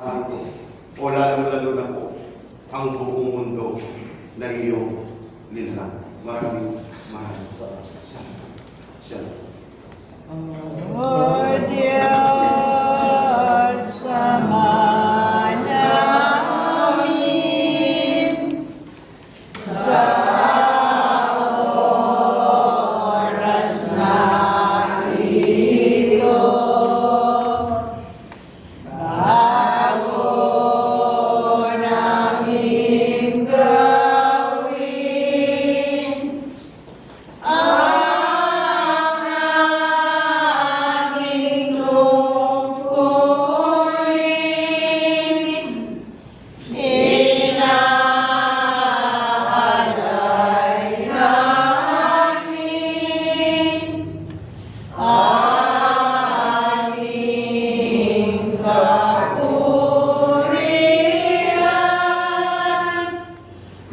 ko, o lalo-lalo na po, ang buong mundo na iyong linlang. Maraming salamat. Oh Diyos, sama namin sa oras na ito, bago namin gawin ang aming tungkulin. Inaalay namin aming kapurihan.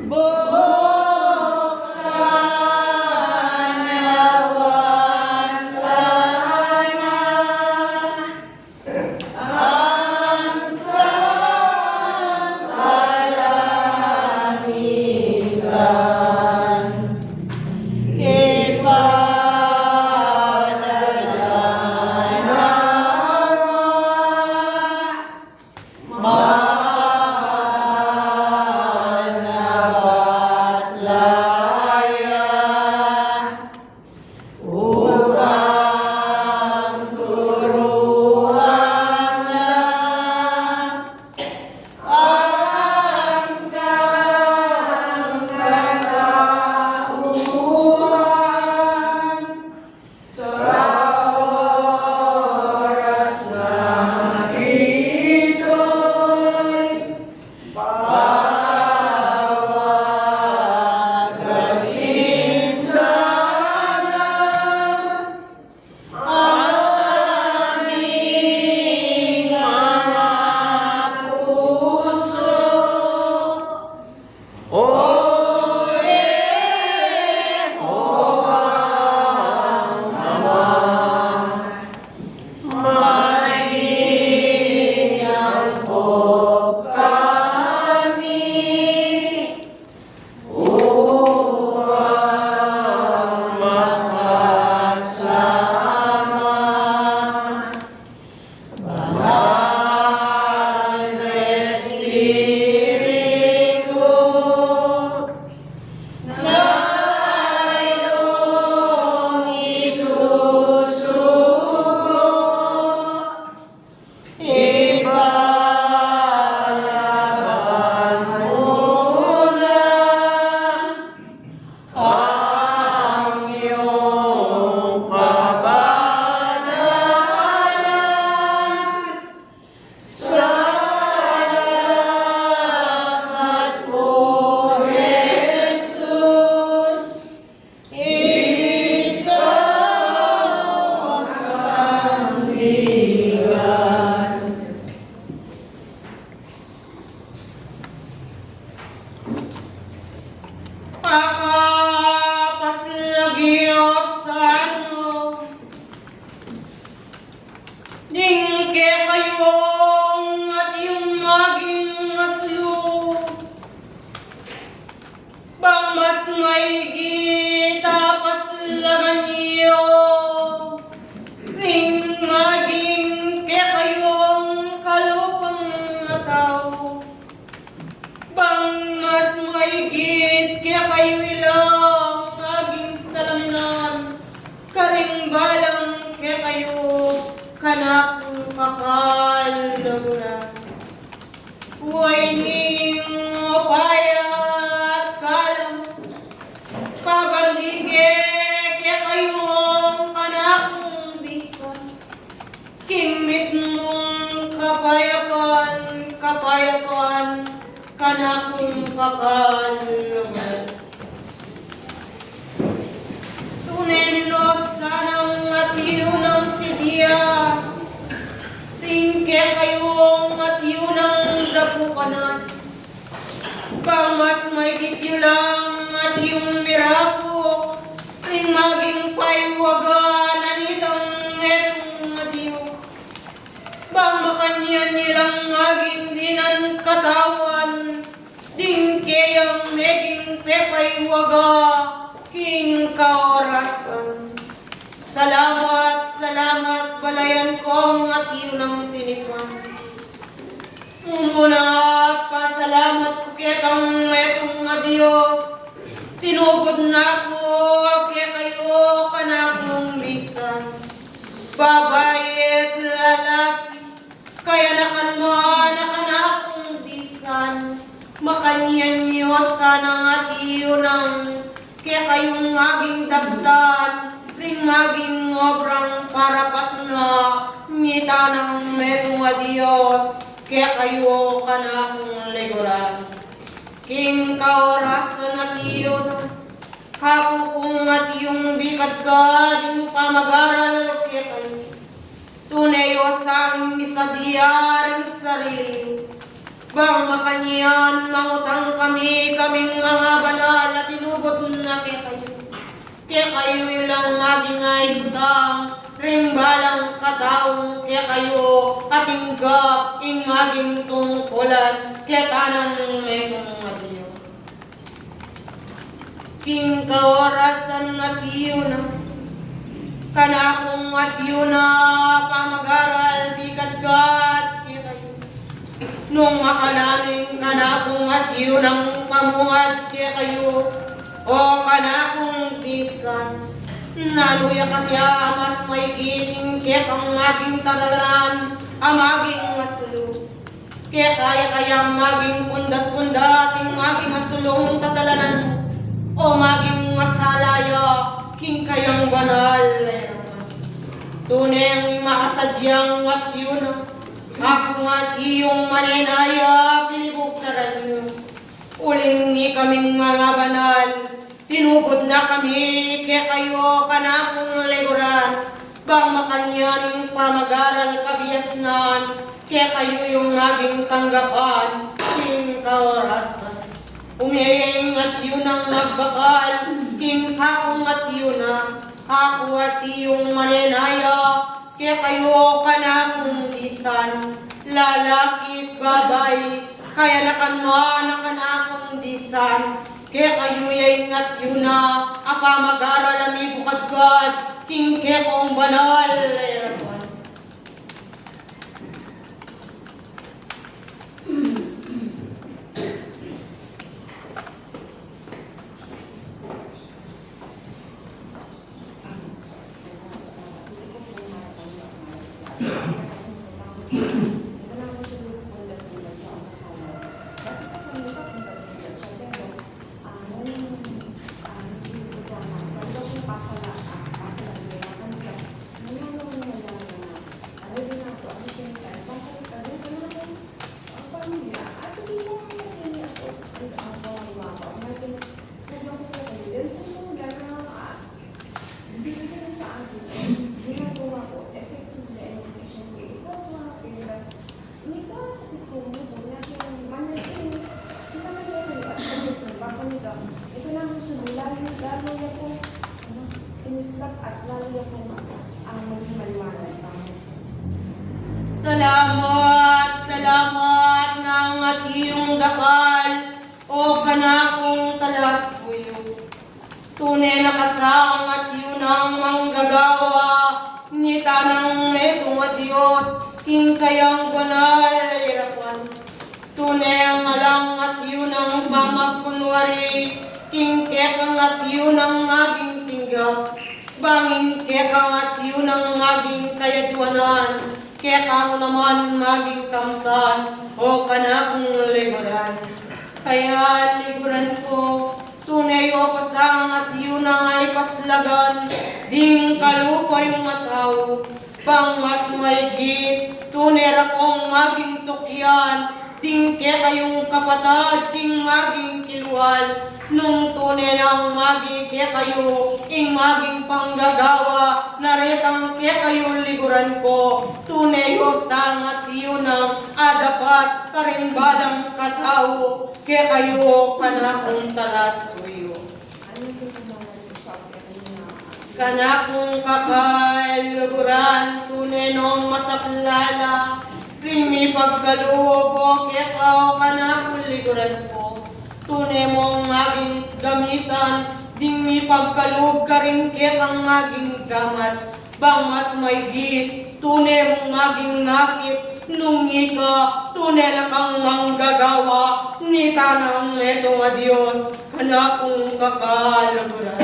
Buksan nawa sana ang sangkalangitan. Ipadala nawa mahal na Batlaya upang turuan na ang sangkatauhan sa oras na ito'y pawagasin sana aming mga puso. O Yehova Ama, maingat po kami upang makasama. Banal na Espiritu na iyong isusugo, ipalaban mo na ang iyong kabanalan. Salamat po, Jesus. Ikaw ang sandigan. Pakapaslagiyos sa ano, ningke kayong at yung maging aslo, bang mas maigi tapaslagan niyo, ning maging ke kayong kalupang na tao, bang mas maigit kaya kayo ilang naging salaminan, karing balang kaya kayo kanak kakalagunan. Huway ning upaya at kalam, pagandige kaya kayong kanakong disan, kimit mong kapayapan, kanakong kakalagunan. Tunenlo sanang at yun ang sidya, tingke kayong at yun ang dapukanan, bang mas may gityo lang at yung mirapo, ning maging paywagan anitang etong adiyo, bang makanyan nilang aging katawan, ding kayang meging pepay waga, king kaorasan. Salamat, salamat, balayan kong at yun ang tinipan. Muna pasalamat ko kitang metong nga Diyos, tinubod na ko kaya kayo kanakong lisan. Babae at lalaki, kaya nakanakong lisan. Makanyan niyo sana nga tiyo nang kaya kayong maging dagdan, ring maging obrang parapat na mita ng metong nga Diyos. Kaya kayo kanakong legoran. King kaorasan at iyon, kapukong at iyong bikat ka, ding pamag-aral kaya kayo. Tunay o sang misadiyaring sarili. Bang makanyan, mangutang kami, kaming mga banal at inubot na kaya kayo. Kaya kayo lang maging aitang, ring balang kataong kaya kayo ating gap ing maging tungkulan kaya tanang may mga Diyos. King kaorasan at yun kanakong at yun pamag-aral bikad-gad kaya kayo. Nung makalaning kanakong at yun ang pamuad kaya kayo o kanakong tisan. Naluya kasi mas may kiting kaya kang maging tagalan, maging masulo. Kaya kaya maging pundat-pundat, maging masulong tatalanan, o maging masalaya, king kayang banal. Tunay ang makasadyang at yun, ako at iyong maninaya, pinibuksaran nyo. Uling ni kaming mga banal, tinubod na kami, kaya kayo kanakong legoran. Bang makanyaning pamag-aral kabiasnan, kaya kayo yung naging tanggapan, king kaorasan. Umiyayang at yun ang nagbakal, king kakong at yun ako at iyong maninaya, kaya kayo kanakong isan. Lalaki at babae, kaya nakanakong disan. Kaya kayo yung at yun apa mag-aral ami bukad-gad, king kekong banal, erawan. Salamat, salamat ng at iyong dakal, o kanakong talaswiyo. Tunay na kasang at yun ang manggagawa, ngita ng etong at Diyos, king kayang banal irapan. Tunay ang alang at yun ang pamagkunwari, king kekang at yun ang maging tinggap. Banging kekang at yun ang maging kayaduanan, kaya kamo naman maging kamtan, o kanakong liguran. Kaya liguran ko, tunay o pasang at yun ang ay paslagan, ding kalupa yung mataw. Pang mas maigit, tunay rakong maging tukyan, ding kaya kayong kapatad, ding maging kilwal. Nung tunay ng maging kaya kayo, ing maging panggagawa, naritang kaya kayo liguran ko. Tunay o sang at yun ang adapat, karimbalang katao, kaya kayo kanakong talaswiyo. Kanakong kapal, liguran, tunay nung masaklala, ring mi pagkalubo, kaya ka na kuliguran ko. Tunay mong maging gamitan, ding mi pagkalug ka rin kaya maging gamat. Bang mas maigit, tunay mong maging nakip, nung ika, tunay na kang manggagawa, ni tanang eto nga Diyos, kana kong kakalaguran.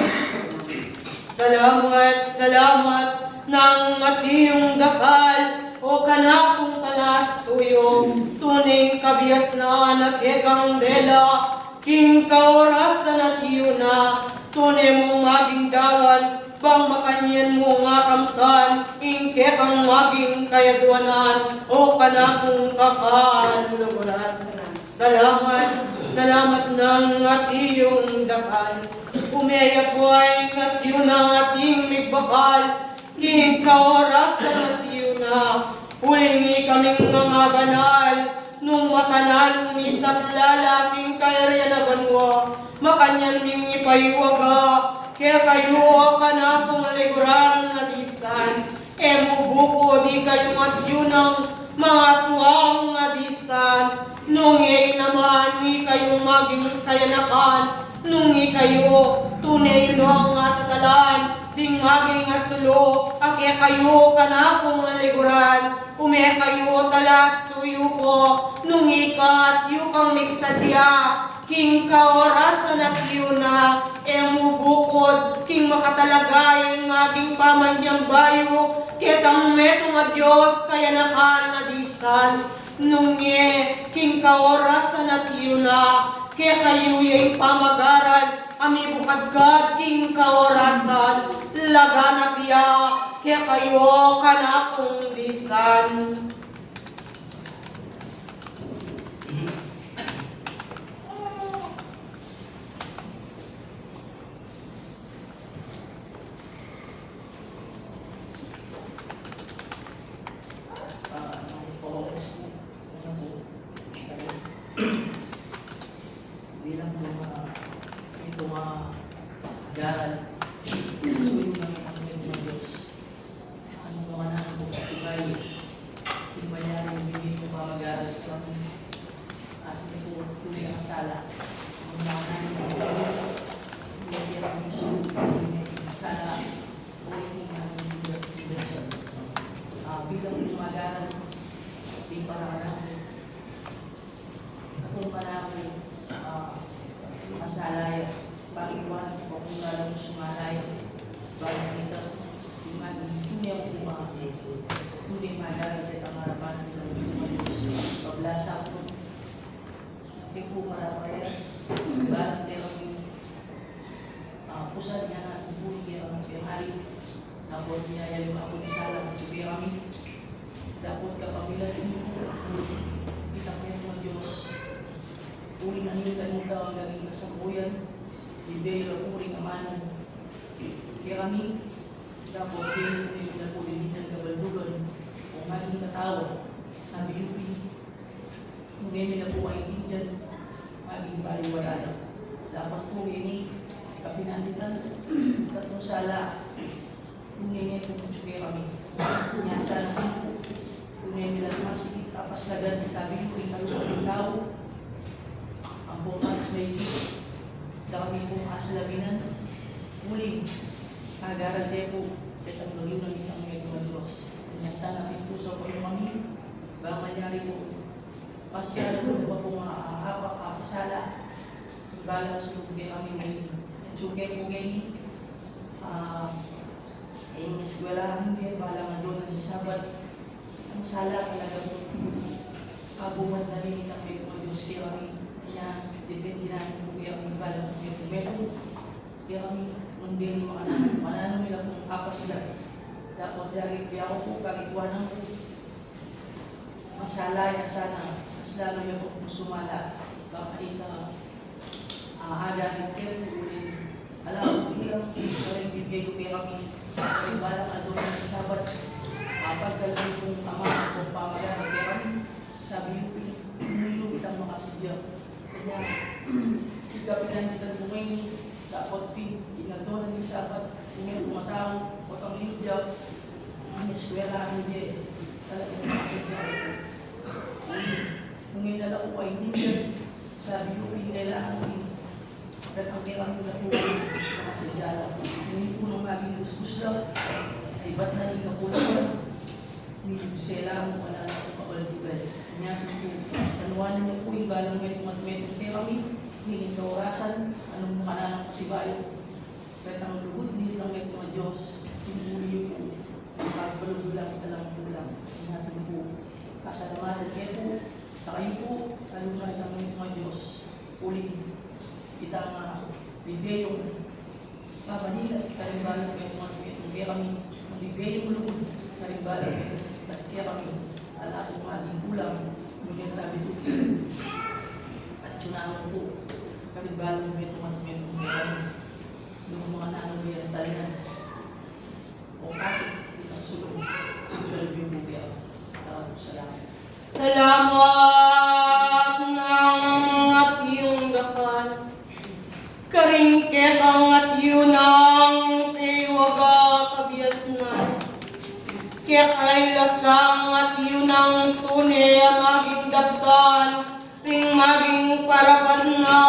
Salamat, salamat, nang matiyong dakal, o kana kong talas-suyo, tunay kabiyas na nakekang dela, king kaorasan at iyo na, tunay mong maging dawan, bang makanyan mo nga kamtan, ingke kang maging kayadwanan, o kana kong kakaluluguran. Salamat, salamat ng atiyong dakal, umiyak ko ay ngatiyo ng ating migbakal, king kaorasan at iyo na, hulingi kaming mga banal, nung makananong isang lalaking kaya na banwa, makanyan ning ipaywaga, kaya kayo ka na kong liguran na disan, buko di kayo matyunang mga tuwang adisan, nung naman ni kayo maging kayanakan, nung kayo tunay no nga tatalan, ding maging asulo, kaya kayo ka na kong liguran, kayo talas suyo ko, nung ikat yu kang miksadya, king kaorasan at iyo na, bukod, king makatalagay, maging pamanyang bayo, kitang metong a Diyos, kaya nakanadisan, nung king kaorasan at iyo na, kaya kayo yung pamagaran, ami bukadgad, king kaorasan, laganap ya, kaya kayo kanakong disan. Bilang mga garal, isuin kami ang ng Diyos. Ano mga natin po kasi bayo, yung mangyari yung bigay yung mga garal sa kami at ito po tuloy ang sala. Ang mga natin po, hindi ang isuin, ang sala, o yung natin yung bilang yung mga garal, di para natin. Kung marami masalaya, bakit ba kung alam mo sumalaya, bakit kita hindi ako kumakit, hindi madara sa pangarapan ng Diyos, paglasa ko, hindi po marapayas, bakit pero pusat niya na buhay ang hari, tapos niya yung ako ni Salam, sabi kami, dapat kapabilan kita ko yung Diyos, uling nangitan ito ang gaging kasambuyan, libero uling amanan. Kaya kami, dapat pinipin na po din ng kabaldugan, kung maging natawa, sabi yung kung ngayon na po ay Indian, maging baliwala na. Dapat po ini, kapinanitan, tatlong sala, kung ngayon po kutsuke kami. Nyasa na, kung ngayon nila masikip, tapas lagan, sabi yung kalulang tao, bukas may kami pong asalaginan muling kagarante po itang laging ng isang mga Diyos. Kanya sana ay puso ko yung mami ba manyari po pasya po na ba pong apasala balang sulugin kami may tsuke po ngayon yung eskwela hindi balang na doon ng sabat ang sala talaga po kabuman na rin kami mga Diyos kaya kami niya, depende na kung kaya kami balang sa mga meron. Kaya kami, hindi rin mga anak, mananong nila kung apas sila. Dapat dahil kaya ako po, kakikuanan ko. Masalaya sana, mas lalo niya po kung sumala. Kakain na, aga rin kayo po ulit. Alam ko, hindi lang rin bibigay ko kaya kami. Kaya balang na doon ng sabat. Pagkalagay kong ama, kung pamagalan kaya kami. Sabi yung pinulong kitang makasidya. Kaya, ikapilan kita bumay, dapat pinagdoon ng sabat, ngayon pumatao, o kang linudyaw, ang eskwela, hindi, talagang makasidya. Nung inala ko ay hindi, sabi ko kailangan ko at ang kailangan ko na po nakasadya lang. Hindi po nung maging luskus lang, ay ba't naging ako naman? Hindi sila mo wala na kung kapalatibay. Kanya po, anuwanan niyo po yung galang metong kami, hindi ka orasan, anong makananak ko si Bayo. Kahit ang lubod, hindi lang metong Diyos, pinuli niyo po. Pagpalubog lang, alam po lang. Kanya po, kasalamatan kayo po, sa kayo po, alam kahit ang metong Diyos, uling kita mga bigay yung kapanila, karimbalan kaya kami, bigay yung lubod, karimbalan kaya kami, ala kong ating kulang, muli sabi ko, at tsunami po, karimbalan kaya yung mga nangyayang talinan, o kakit, itang sulong, ito yung bugay, salamat. Salamat ng at iyong dakal. Karingket ang at yun ang iwaga kabiasnan. Kaya kay lasang at yun ang tunay ang maging dapdan. Ring maging parapan na.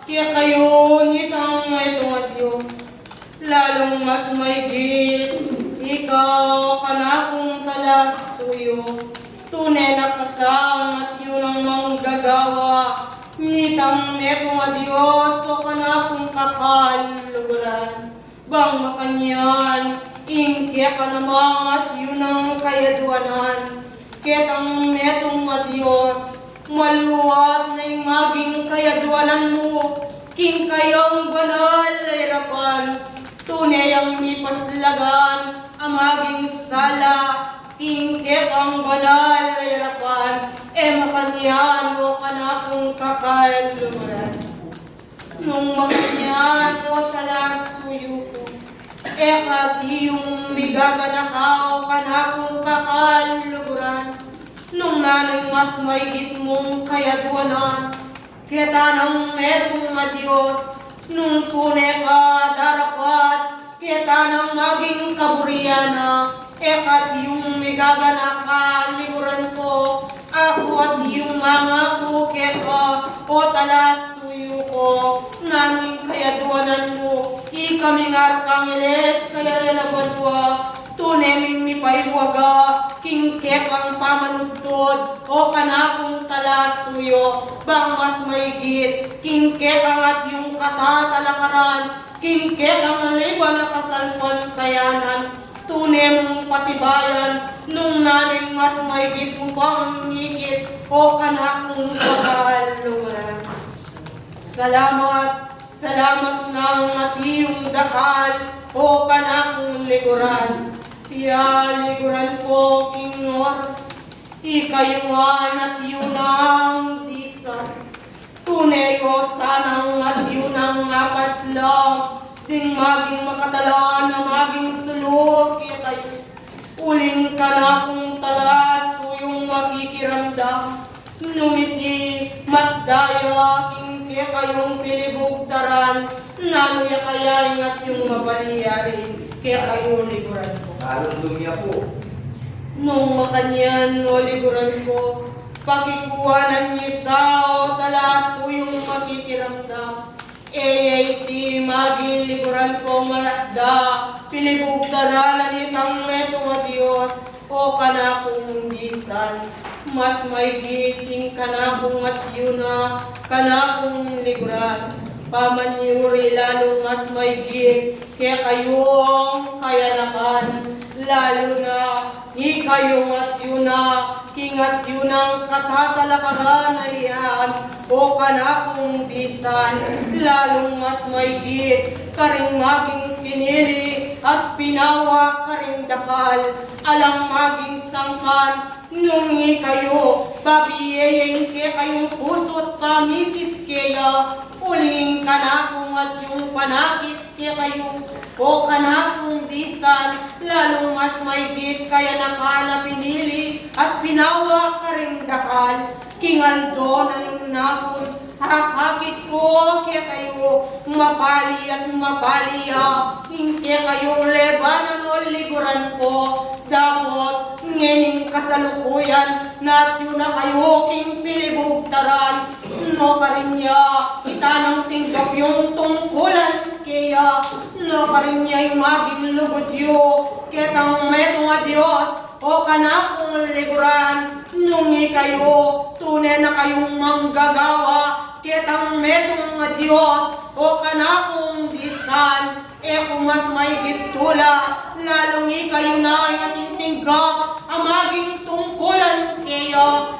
Kaya kayo nitang itong at Diyos. Lalong mas maigit. Ikaw kanakong talas suyo. Tunay na kasang at yun ang manggagawa. Nitang netong a Diyos o kanakong kakaluluran. Bang makanyan, ingke ka namang at yun ang kayadwanan. Ketang netong a Diyos, maluwat na yung maging kayadwanan mo. King kayong banal ay rapan, tunay ang mipaslagan, ang maging sala. Ingkit ang banal ay rapan, makanyan o kanakong kakaluluran. Nung makanyan o kanasuyo ko, kati yung migaganakaw kanakong kakaluluran. Nung nanay mas maigit mong kayadwanan, kita ng metong a Diyos, nung tunay ka darapat, kita ng maging kaburiyana. Kat yung migaganaka liburan ko, ako at yung mga kukeka o talasuyo ko, namin kayadwanan mo, ikaming arkangeles kaya relagadwa, tuneming mipaywaga, kingkek ang pamanugtod, o kanakong talasuyo, bang mas maigit, kingkek ang at yung katatalakaran, kingkek ang liwan na kasalpan tayanan, tunay mong patibayan, nung naning mas maigit mo pang ngigit, o kanakong kakaluluran. Salamat, salamat ng atiyong dakal, o kanakong likuran. Tiya likuran ko, King Norris, ikayuan at yun ang disan. Tunay ko sanang at yun ang nakaslang, ding maging makatala na maging sulok kaya kayo. Uling ka na kung talas o yung makikiramdam. Numiti, matdaya, king kaya kayong pilibugdaran. Nanuya kaya ingat yung mapaliyarin, kaya kayo liguran ko. Salong dumya po. Nung makanyan o liguran ko, pakikuhanan niyo sa o talas o yung makikiramdam. Di maging likuran ko malakda, pilibugdaralan itang metong a Diyos, o kanakong bisan. Mas may giting kanakong at yuna, kanakong likuran. Pamanyuri lalong mas may git, kaya kayong kayanakan. Lalo na, ikayong at yuna, kingat yun ang katatalakaran na iyan, o kanakong bisan, lalong mas maigit, karing maging pinili, at pinawa karing dakal, alang maging sangkan, nung ikayo, babiyayin ke kayong puso't pamisit kaya, uling kanakong at yung panakit ke kayo, o kanakong bisan, lalong mas maigit kaya nakana pinili at pinawa ka ring dakal. Kingaldo na ning napon, hakakit ko kaya kayo, mapali at mapaliya, hindi kayong lebanan o liguran ko, dapat Ngining kasalukuyan na yun na kayo king pilibugtaran. No karinya itanang tinggap yung tungkulan kaya no karinya maging lugod yu ketang metong a Diyos o kanakong liguran nungi kayo tunay na kayong manggagawa ketang metong a Diyos o kanakong bisan kung mas may gitula lalungi kayo na ang ating tinggap ang maging tungkulan kaya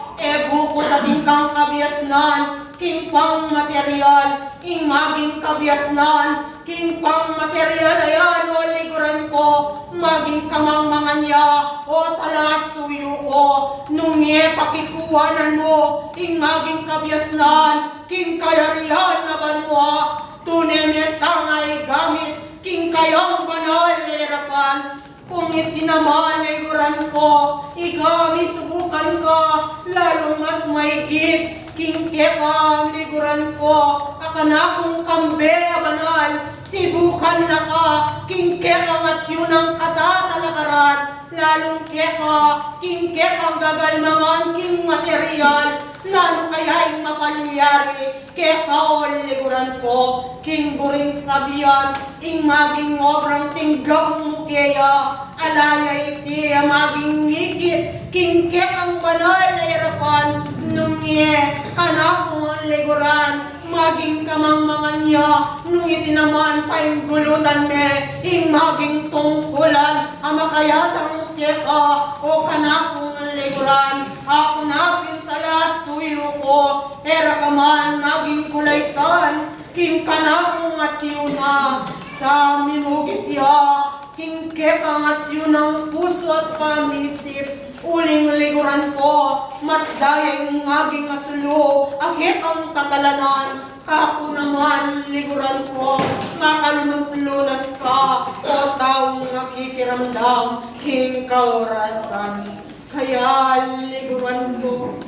bukod ating kang kabiasnan king pang material ing maging kabiasnan king pang material ayan o liguran ko maging kamangmangan niya o talasuyo ko nungi pakikuwanan mo ing maging kabiasnan king kayarihan na banwa tunay may sangay gamit king kayang banal lerapan kung itinaman liguran ko igami subukan ka lalong mas maigit king kekang liguran ko akana kong kambe abanal sibukan na ka king kekang at yun ang katatalakaran lalong king kekang gagalmangan king material lalo kaya'y mapalyari kekao liguran ko king buring sabihan ing maging obrang tinggap mo kaya alaya iti maging ngigit king kekang banal na irapan nungye kanakong liguran maging kamangmangan niya nung itinaman painggulutan me ing maging tungkulan amakayatang keka o kanakong liguran ako na pintalas suyo ko era ka man maging kulaytan king kanakong at na sa minugit ya king kekang at yun ang puso at pamisip uling liguran ko matdayang aging asulo agit ang tatalanan kako naman liguran ko makalunos-lunas ka o taong nakikiramdam king kaorasan kaya liguran ko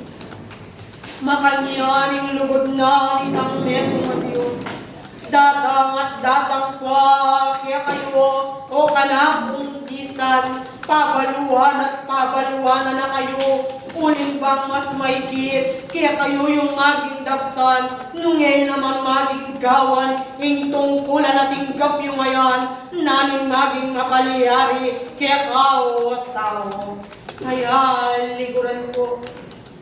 makanyaning lugod na itang metong Diyos datang at datang pa kaya kayo o kanakong bisan pabaluan at pabaluan na kayo uling bang mas maigit kaya kayo yung maging daptan nung ngayon naman maging gawan yung tungkulan at tinggap yung ngayon naning maging mapaliyari kaya kao at tao kaya liguran ko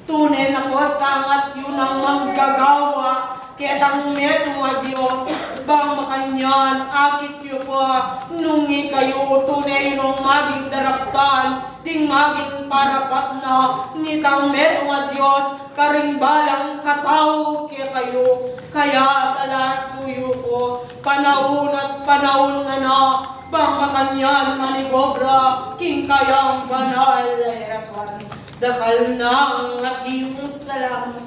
tunay na ko sangat yun ang manggagawa kaya tang metong a Diyos bang makanyan akit yu pa nungi kayo tunay nung maging daraptan ding maging parapat na nitang metong a Diyos karing balang katao kaya kayo kaya talasuyo ko panahon at panahon na bang makanyan manigobra king kayang banal hirapan dakal na ang aking salamat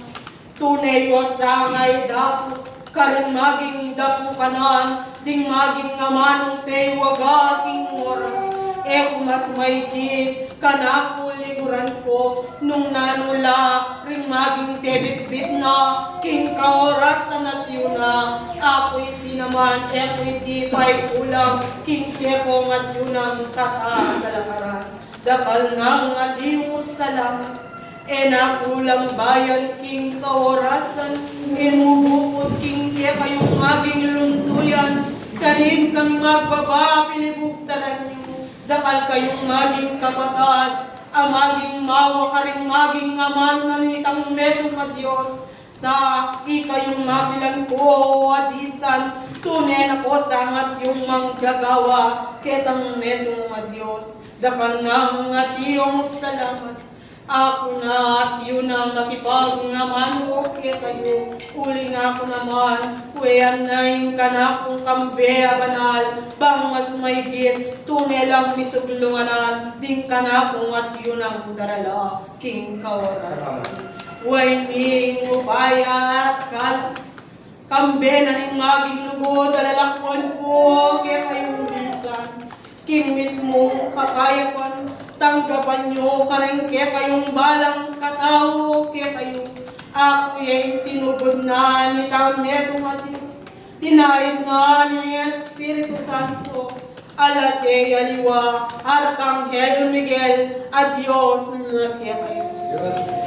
tunay ko sangay dapo karing maging dapo kanan ding maging namanong paywaga king oras kung mas maigit kanako liguran ko nung nanula ring maging pebit-bit na king kaorasan at yun na ako iti naman iti pa'y kulang king kekong at yun ang tatadalakaran dakal nang ating salamat nakulang bayan king kaorasan mubukod king kaya kayong maging luntuyan karin kang magbaba pinibugtaran niyo dakal kayong maging kapatad ang maging mawa karing maging aman na nitang metong a Diyos sa ikayong mabilang ko adisan tunay na ko sangat yung manggagawa ketang metong a Diyos dakal nang atiyong salamat ako na at yun ang nakipag-ngaman ko kaya kayo. Uli nga ako naman, huwayan na yung kanakong kambe banal. Bang mas maigit, tunay lang misuglunganan. Ding kanakong at yun ang darala, king kaoras. Huway ning upaya at kambe na ning maging lugod, dalalakon ko kaya kayong bisan. Kimit mo kakayapan, tanggapan nyo karengke kayong balang katao kaya kayo ako yung tinubod na ni Tametong a Diyos tinahid na ni Espiritu Santo Alate Aliwa, Arkanghel Miguel, adios na kaya kayo. Diyos.